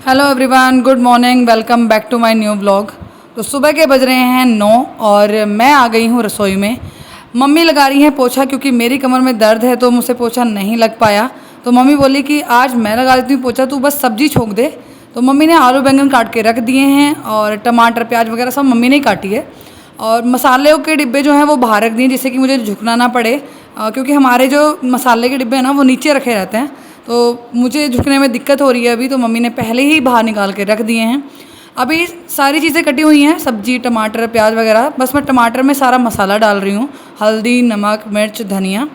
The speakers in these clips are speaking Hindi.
Hello everyone, good morning, welcome back to my new vlog. तो सुबह के बज रहे हैं 9 और मैं आ गई हूँ रसोई में। मम्मी लगा रही हैं पोछा क्योंकि मेरी कमर में दर्द है तो मुझसे पोछा नहीं लग पाया। तो मम्मी बोली कि आज मैं लगा देती हूँ पोछा, तू बस सब्जी छोंक दे। तो मम्मी ने आलू बैंगन काट के रख दिए हैं और टमाटर प्याज वगैरह सब मम्मी ने ही काटी है। और मसालों के डिब्बे जो हैं वो बाहर रख दिए जिससे कि मुझे झुकना ना पड़े, क्योंकि हमारे जो मसाले के डिब्बे हैं ना वो नीचे रखे रहते हैं, तो मुझे झुकने में दिक्कत हो रही है अभी। तो मम्मी ने पहले ही बाहर निकाल के रख दिए हैं। अभी सारी चीज़ें कटी हुई हैं, सब्जी टमाटर प्याज वगैरह। बस मैं टमाटर में सारा मसाला डाल रही हूँ, हल्दी नमक मिर्च धनिया।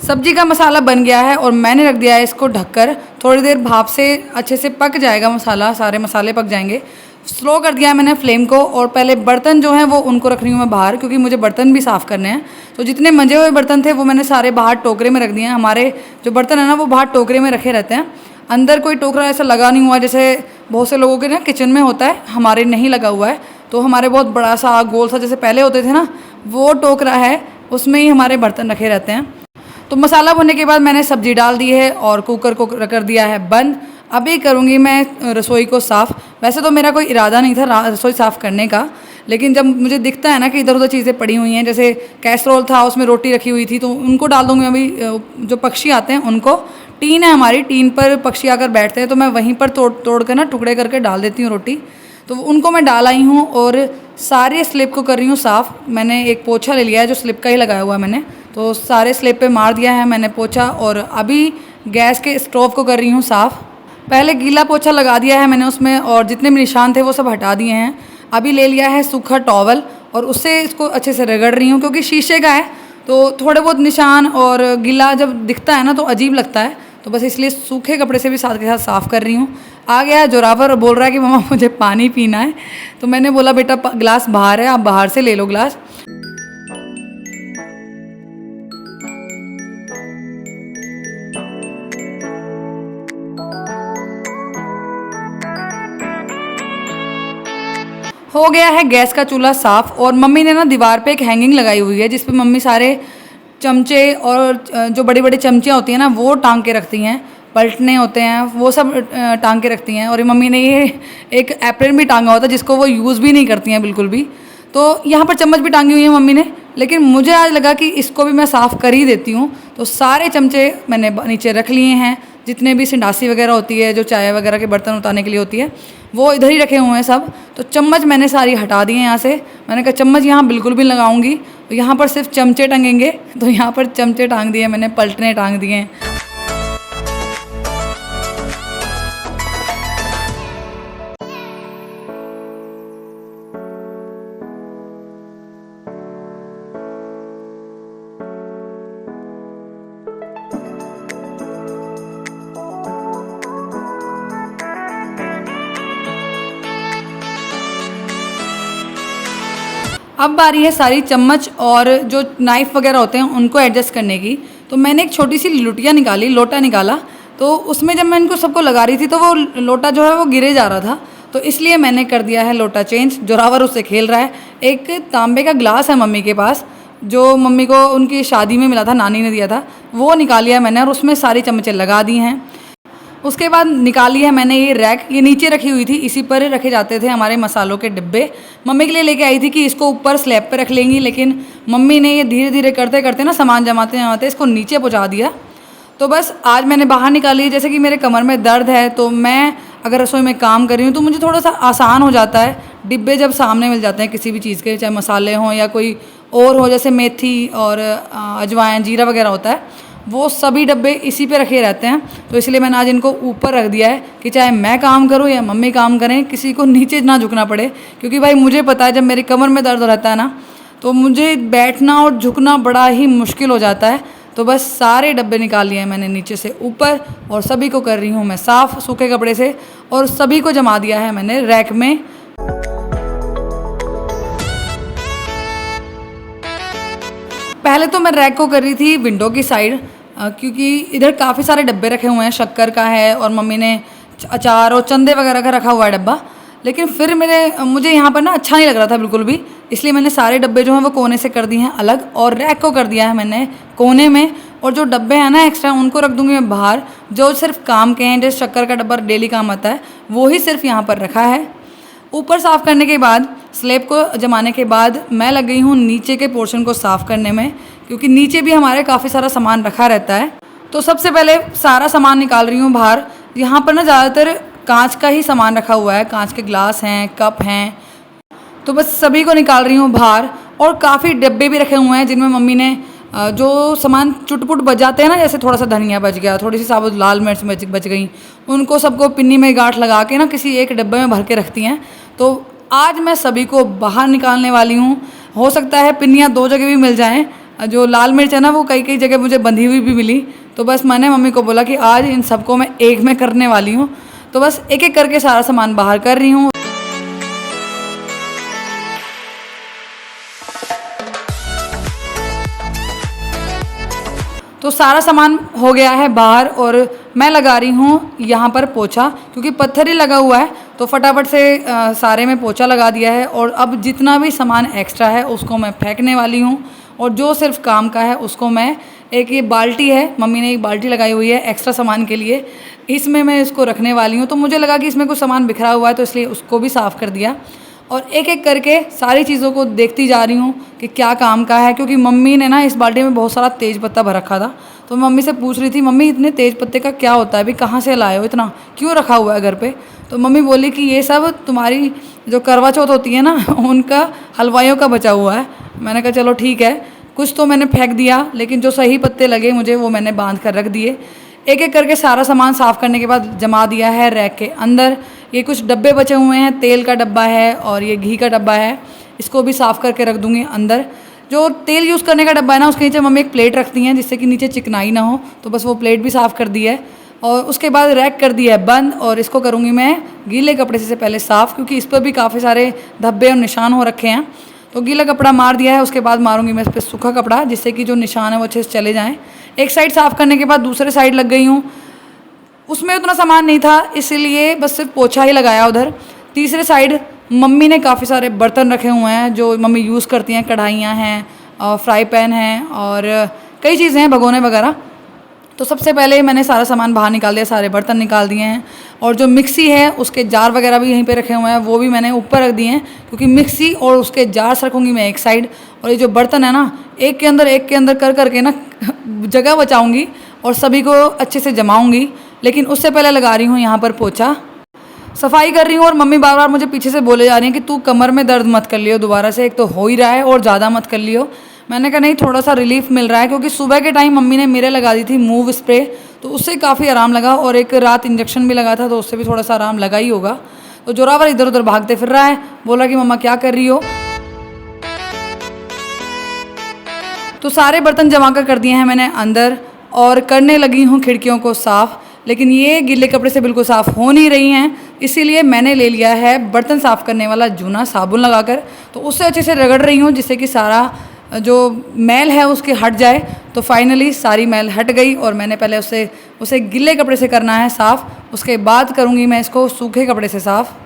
सब्जी का मसाला बन गया है और मैंने रख दिया है इसको ढककर। थोड़ी देर भाप से अच्छे से पक जाएगा मसाला, सारे मसाले पक जाएंगे। स्लो कर दिया है मैंने फ्लेम को। और पहले बर्तन जो हैं वो उनको रख रही हूँ मैं बाहर, क्योंकि मुझे बर्तन भी साफ़ करने हैं। तो जितने मंजे हुए बर्तन थे वो मैंने सारे बाहर टोकरे में रख दिए हैं। हमारे जो बर्तन है ना वो बाहर टोकरे में रखे रहते हैं, अंदर कोई टोकरा ऐसा लगा नहीं हुआ जैसे बहुत से लोगों के ना किचन में होता है, हमारे नहीं लगा हुआ है। तो हमारे बहुत बड़ा सा गोल सा जैसे पहले होते थे ना, वो टोकरा है, उसमें ही हमारे बर्तन रखे रहते हैं। तो मसाला भुनने के बाद मैंने सब्जी डाल दी है और कुकर को कर दिया है बंद। अभी करूँगी मैं रसोई को साफ़। वैसे तो मेरा कोई इरादा नहीं था रसोई साफ़ करने का, लेकिन जब मुझे दिखता है ना कि इधर उधर चीज़ें पड़ी हुई हैं, जैसे कैसरोल था उसमें रोटी रखी हुई थी तो उनको डाल दूँगी अभी। जो पक्षी आते हैं उनको, टीन है हमारी, टीन पर पक्षी आकर बैठते हैं तो मैं वहीं पर तोड़ तोड़ कर ना टुकड़े करके डाल देती हूँ रोटी। तो उनको मैं डाल आई हूँ और सारे स्लिप को कर रही हूँ साफ़। मैंने एक पोछा ले लिया है जो स्लिप का ही लगाया हुआ है मैंने, तो सारे स्लिप पे मार दिया है मैंने पोछा। और अभी गैस के स्टोव को कर रही हूँ साफ़। पहले गीला पोछा लगा दिया है मैंने उसमें और जितने भी निशान थे वो सब हटा दिए हैं। अभी ले लिया है सूखा टॉवल और उससे इसको अच्छे से रगड़ रही हूँ, क्योंकि शीशे का है तो थोड़े बहुत निशान और गीला जब दिखता है ना तो अजीब लगता है। तो बस इसलिए सूखे कपड़े से भी साथ के साथ साफ़ कर रही हूँ। आ गया है जोरावर और बोल रहा है कि मम्मा मुझे पानी पीना है। तो मैंने बोला बेटा गिलास बाहर है, आप बाहर से ले लो गिलास। हो गया है गैस का चूल्हा साफ़। और मम्मी ने ना दीवार पे एक हैंगिंग लगाई हुई है जिस पे मम्मी सारे चमचे और जो बड़ी बड़ी चमचियाँ होती हैं ना वो टांग के रखती हैं, पलटने होते हैं वो सब टांग के रखती हैं। और मम्मी ने ये एक एप्रन भी टांगा होता है जिसको वो यूज़ भी नहीं करती हैं बिल्कुल भी। तो यहाँ पर चम्मच भी टांगी हुई है मम्मी ने, लेकिन मुझे आज लगा कि इसको भी मैं साफ़ कर ही देती हूँ। तो सारे चमचे मैंने नीचे रख लिए हैं, जितने भी संडासी वगैरह होती है जो चाय वगैरह के बर्तन उतारने के लिए होती है वो इधर ही रखे हुए हैं सब। तो चम्मच मैंने सारी हटा दी हैं यहाँ से। मैंने कहा चम्मच यहाँ बिल्कुल भी लगाऊंगी, तो यहाँ पर सिर्फ चमचे टंगेंगे। तो यहाँ पर चमचे टांग दिए मैंने, पलटने टांग दिए हैं। अब बारी है सारी चम्मच और जो नाइफ़ वगैरह होते हैं उनको एडजस्ट करने की। तो मैंने एक छोटी सी लुटिया निकाली, लोटा निकाला। तो उसमें जब मैं इनको सबको लगा रही थी तो वो लोटा जो है वो गिरे जा रहा था, तो इसलिए मैंने कर दिया है लोटा चेंज। जोरावर उससे खेल रहा है। एक तांबे का गिलास है मम्मी के पास जो मम्मी को उनकी शादी में मिला था, नानी ने दिया था, वो निकाल लिया मैंने और उसमें सारी चम्मचें लगा दी हैं। उसके बाद निकाली है मैंने ये रैक, ये नीचे रखी हुई थी, इसी पर रखे जाते थे हमारे मसालों के डिब्बे। मम्मी के लिए लेके आई थी कि इसको ऊपर स्लैब पे रख लेंगी, लेकिन मम्मी ने ये धीरे धीरे करते करते ना सामान जमाते जमाते इसको नीचे पहुंचा दिया। तो बस आज मैंने बाहर निकाली। जैसे कि मेरे कमर में दर्द है तो मैं अगर रसोई में काम कर रही हूँ तो मुझे थोड़ा सा आसान हो जाता है। डिब्बे जब सामने मिल जाते हैं किसी भी चीज़ के, चाहे मसाले हों या कोई और हो, जैसे मेथी और अजवाइन जीरा वगैरह होता है, वो सभी डब्बे इसी पे रखे रहते हैं। तो इसलिए मैंने आज इनको ऊपर रख दिया है कि चाहे मैं काम करूं या मम्मी काम करें, किसी को नीचे ना झुकना पड़े। क्योंकि भाई मुझे पता है जब मेरी कमर में दर्द रहता है ना तो मुझे बैठना और झुकना बड़ा ही मुश्किल हो जाता है। तो बस सारे डब्बे निकाल लिए हैं मैंने नीचे से ऊपर और सभी को कर रही हूँ मैं साफ़ सूखे कपड़े से और सभी को जमा दिया है मैंने रैक में। पहले तो मैं रैक को कर रही थी विंडो की साइड, क्योंकि इधर काफ़ी सारे डब्बे रखे हुए हैं, शक्कर का है और मम्मी ने अचार और चंदे वगैरह का रखा हुआ है डब्बा। लेकिन फिर मुझे यहाँ पर ना अच्छा नहीं लग रहा था बिल्कुल भी, इसलिए मैंने सारे डब्बे जो हैं वो कोने से कर दिए हैं अलग और रैक को कर दिया है मैंने कोने में। और जो डब्बे हैं ना एक्स्ट्रा उनको रख दूँगी मैं बाहर, जो सिर्फ काम के हैं, जैसे शक्कर का डब्बा डेली काम आता है वो ही सिर्फ यहाँ पर रखा है। ऊपर साफ़ करने के बाद, स्लैब को जमाने के बाद मैं लग गई हूँ नीचे के पोर्शन को साफ़ करने में, क्योंकि नीचे भी हमारे काफ़ी सारा सामान रखा रहता है। तो सबसे पहले सारा सामान निकाल रही हूँ बाहर। यहाँ पर ना ज़्यादातर कांच का ही सामान रखा हुआ है, कांच के ग्लास हैं, कप हैं, तो बस सभी को निकाल रही हूँ बाहर। और काफ़ी डब्बे भी रखे हुए हैं जिनमें मम्मी ने जो सामान चुटपुट बच जाते हैं ना, जैसे थोड़ा सा धनिया बच गया, थोड़ी सी साबुत लाल मिर्च बच गई, उनको सबको पिन्नी में गांठ लगा के ना किसी एक डब्बे में भर के रखती हैं। तो आज मैं सभी को बाहर निकालने वाली हूँ। हो सकता है पिन्नियाँ 2 जगह भी मिल जाएँ, जो लाल मिर्च है ना वो कई जगह मुझे बंधी हुई भी मिली। तो बस मैंने मम्मी को बोला कि आज इन सबको मैं एक में करने वाली हूँ। तो बस एक एक करके सारा सामान बाहर कर रही हूँ। तो सारा सामान हो गया है बाहर और मैं लगा रही हूँ यहाँ पर पोछा, क्योंकि पत्थर ही लगा हुआ है तो फटाफट से सारे में पोछा लगा दिया है। और अब जितना भी सामान एक्स्ट्रा है उसको मैं फेंकने वाली हूँ, और जो सिर्फ काम का है उसको मैं, एक ये बाल्टी है, मम्मी ने एक बाल्टी लगाई हुई है एक्स्ट्रा सामान के लिए, इसमें मैं इसको रखने वाली हूँ। तो मुझे लगा कि इसमें कुछ सामान बिखरा हुआ है तो इसलिए उसको भी साफ़ कर दिया। और एक एक करके सारी चीज़ों को देखती जा रही हूँ कि क्या काम का है, क्योंकि मम्मी ने ना इस बाल्टी में बहुत सारा तेज़ पत्ता भर रखा था। तो मम्मी से पूछ रही थी, मम्मी इतने तेज़ पत्ते का क्या होता है, अभी कहाँ से लाए हो, इतना क्यों रखा हुआ है घर पे। तो मम्मी बोली कि ये सब तुम्हारी जो करवा चौथ होती है ना उनका हलवाइयों का बचा हुआ है। मैंने कहा चलो ठीक है, कुछ तो मैंने फेंक दिया, लेकिन जो सही पत्ते लगे मुझे वो मैंने बांध कर रख दिए। एक एक करके सारा सामान साफ़ करने के बाद जमा दिया है रैक के अंदर। ये कुछ डब्बे बचे हुए हैं, तेल का डब्बा है और ये घी का डब्बा है, इसको भी साफ़ करके रख दूँगी अंदर। जो तेल यूज़ करने का डब्बा है ना उसके नीचे मम्मी एक प्लेट रखती हैं जिससे कि नीचे चिकनाई ना हो, तो बस वो प्लेट भी साफ़ कर दी है। और उसके बाद रैक कर दिया है बंद, और इसको करूँगी मैं गीले कपड़े से पहले साफ़, क्योंकि इस पर भी काफ़ी सारे धब्बे और निशान हो रखे हैं। तो गीला कपड़ा मार दिया है, उसके बाद मारूंगी मैं इस पर सूखा कपड़ा, जिससे कि जो निशान है वो अच्छे से चले जाएँ। एक साइड साफ़ करने के बाद दूसरे साइड लग गई हूँ, उसमें उतना सामान नहीं था इसलिए बस सिर्फ पोछा ही लगाया उधर। तीसरे साइड मम्मी ने काफ़ी सारे बर्तन रखे हुए हैं जो मम्मी यूज़ करती हैं, कढ़ाइयाँ हैं और फ्राई पैन हैं और कई चीज़ें हैं, भगोने वगैरह। तो सबसे पहले मैंने सारा सामान बाहर निकाल दिया, सारे बर्तन निकाल दिए हैं। और जो मिक्सी है उसके जार वगैरह भी यहीं पे रखे हुए हैं, वो भी मैंने ऊपर रख दिए हैं, क्योंकि मिक्सी और उसके जार रखूँगी मैं एक साइड, और ये जो बर्तन है ना एक के अंदर कर करके ना जगह बचाऊँगी और सभी को अच्छे से जमाऊँगी। लेकिन उससे पहले लगा रही हूँ यहाँ पर पोछा, सफाई कर रही हूँ। और मम्मी बार बार मुझे पीछे से बोले जा रही हैं कि तू कमर में दर्द मत कर लियो दोबारा से, एक तो हो ही रहा है और ज़्यादा मत कर लियो। मैंने कहा नहीं, थोड़ा सा रिलीफ मिल रहा है, क्योंकि सुबह के टाइम मम्मी ने मेरे लगा दी थी मूव स्प्रे, तो उससे काफ़ी आराम लगा, और एक रात इंजेक्शन भी लगा था तो उससे भी थोड़ा सा आराम लगा ही होगा। तो जोरावर इधर उधर भागते फिर रहा है, बोला कि मम्मा क्या कर रही हो। तो सारे बर्तन जमा कर दिए हैं मैंने अंदर, और करने लगी हूँ खिड़कियों को साफ़। लेकिन ये गीले कपड़े से बिल्कुल साफ़ हो नहीं रही हैं, इसीलिए मैंने ले लिया है बर्तन साफ़ करने वाला जूना साबुन लगाकर। तो उससे अच्छे से रगड़ रही हूँ जिससे कि सारा जो मैल है उसके हट जाए। तो फाइनली सारी मैल हट गई, और मैंने पहले उसे गीले कपड़े से करना है साफ़, उसके बाद करूँगी मैं इसको सूखे कपड़े से साफ़।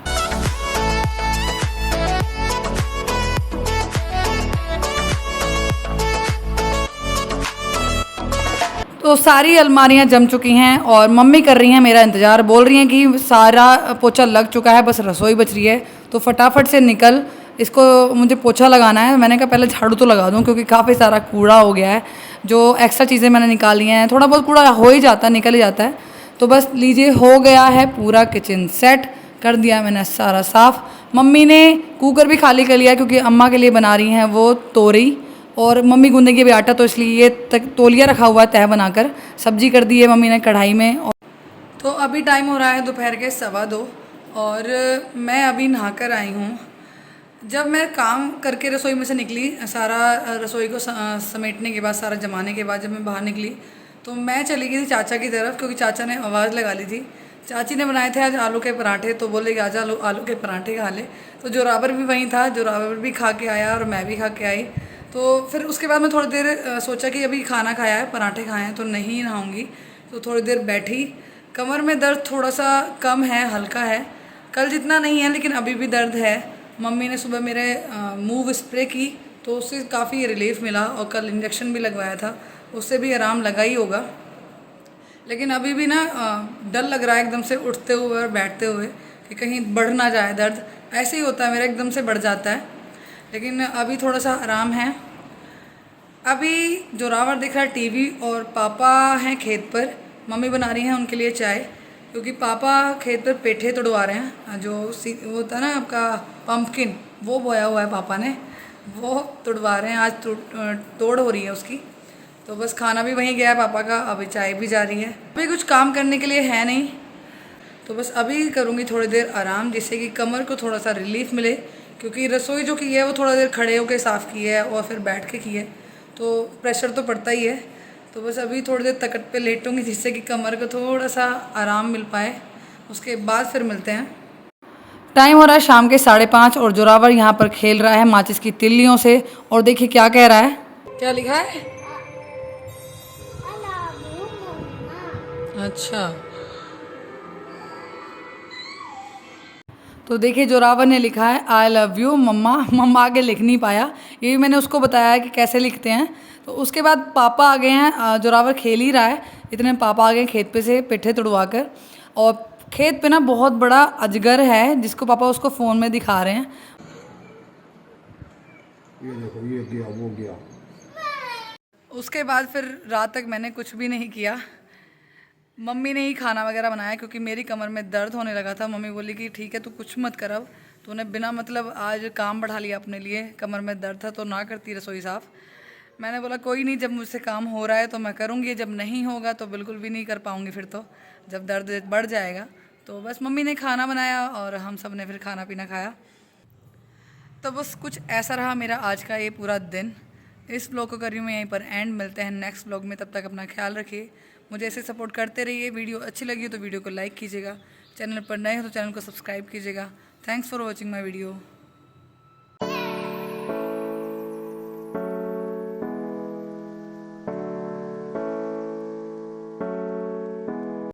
तो सारी अलमारियां जम चुकी हैं और मम्मी कर रही हैं मेरा इंतज़ार, बोल रही हैं कि सारा पोछा लग चुका है, बस रसोई बच रही है, तो फटाफट से निकल, इसको मुझे पोछा लगाना है। मैंने कहा पहले झाड़ू तो लगा दूं, क्योंकि काफ़ी सारा कूड़ा हो गया है, जो एक्स्ट्रा चीज़ें मैंने निकाली हैं, थोड़ा बहुत कूड़ा हो ही जाता है, निकल ही जाता है। तो बस लीजिए, हो गया है पूरा किचन सेट, कर दिया मैंने सारा साफ़। मम्मी ने कुकर भी खाली कर लिया, क्योंकि अम्मा के लिए बना रही हैं वो तोरई, और मम्मी गूंदेगी भी आटा, तो इसलिए ये तौलिया रखा हुआ है तह बनाकर। सब्जी कर दी है मम्मी ने कढ़ाई में। और तो अभी टाइम हो रहा है दोपहर के 2:15, और मैं अभी नहाकर आई हूँ। जब मैं काम करके रसोई में से निकली, सारा रसोई को समेटने के बाद, सारा जमाने के बाद जब मैं बाहर निकली, तो मैं चली गई थी चाचा की तरफ, क्योंकि चाचा ने आवाज़ लगा ली थी। चाची ने बनाए थे आज आलू के पराठे, तो बोले कि आज आलू के पराठे खा ले। तो जोरावर भी वहीं था, जोरावर भी खा के आया और मैं भी खा के आई। तो फिर उसके बाद मैं थोड़ी देर सोचा कि अभी खाना खाया है, पराठे खाए हैं, तो नहीं नहाऊंगी। तो थोड़ी देर बैठी, कमर में दर्द थोड़ा सा कम है, हल्का है, कल जितना नहीं है लेकिन अभी भी दर्द है। मम्मी ने सुबह मेरे मूव स्प्रे की तो उससे काफ़ी रिलीफ मिला, और कल इंजेक्शन भी लगवाया था, उससे भी आराम लगा ही होगा। लेकिन अभी भी ना डर लग रहा है एकदम से उठते हुए और बैठते हुए कि कहीं बढ़ ना जाए दर्द। ऐसे ही होता है मेरा, एकदम से बढ़ जाता है, लेकिन अभी थोड़ा सा आराम है। अभी जोरावर दिख रहा है टीवी, और पापा हैं खेत पर, मम्मी बना रही हैं उनके लिए चाय, क्योंकि पापा खेत पर पेठे तोड़वा रहे हैं। जो वो होता है ना आपका पम्पकिन, वो बोया हुआ है पापा ने, वो तोड़वा रहे हैं। आज तोड़ हो रही है उसकी, तो बस खाना भी वहीं गया है पापा का, अभी चाय भी जा रही है। अभी कुछ काम करने के लिए है नहीं, तो बस अभी करूँगी थोड़ी देर आराम, जिससे कि कमर को थोड़ा सा रिलीफ मिले, क्योंकि रसोई जो की है वो थोड़ा देर खड़े होकर साफ़ की है और फिर बैठ के की है, तो प्रेशर तो पड़ता ही है। तो बस अभी थोड़ी देर तकट पे लेटूंगी, जिससे कि कमर को थोड़ा सा आराम मिल पाए, उसके बाद फिर मिलते हैं। टाइम हो रहा है शाम के 5:30 और जोरावर यहाँ पर खेल रहा है माचिस की तिल्लियों से, और देखिए क्या कह रहा है, क्या लिखा है। अच्छा, तो देखिए जोरावर ने लिखा है आई लव यू मम्मा। मम्मा आगे लिख नहीं पाया, ये भी मैंने उसको बताया कि कैसे लिखते हैं। तो उसके बाद पापा आ गए हैं, जोरावर खेल ही रहा है, इतने में पापा आ गए खेत पे से पेठे तुड़वा कर, और खेत पे ना बहुत बड़ा अजगर है जिसको पापा उसको फ़ोन में दिखा रहे हैं। ये देखो, ये गया वो गया। उसके बाद फिर रात तक मैंने कुछ भी नहीं किया, मम्मी ने ही खाना वगैरह बनाया, क्योंकि मेरी कमर में दर्द होने लगा था। मम्मी बोली कि ठीक है तू कुछ मत कर, अब तूने बिना मतलब आज काम बढ़ा लिया अपने लिए, कमर में दर्द था तो ना करती रसोई साफ़। मैंने बोला कोई नहीं, जब मुझसे काम हो रहा है तो मैं करूँगी, जब नहीं होगा तो बिल्कुल भी नहीं कर पाऊँगी, फिर तो जब दर्द बढ़ जाएगा। तो बस मम्मी ने खाना बनाया और हम सब ने फिर खाना पीना खाया। तो बस कुछ ऐसा रहा मेरा आज का ये पूरा दिन। इस ब्लॉग को कर रही हूँ मैं यहीं पर एंड, मिलते हैं नेक्स्ट ब्लॉग में, तब तक अपना ख्याल रखिए, मुझे ऐसे सपोर्ट करते रहिए। वीडियो अच्छी लगी हो तो वीडियो को लाइक कीजिएगा, चैनल पर नए हो तो चैनल को सब्सक्राइब कीजिएगा। Thanks for watching my video.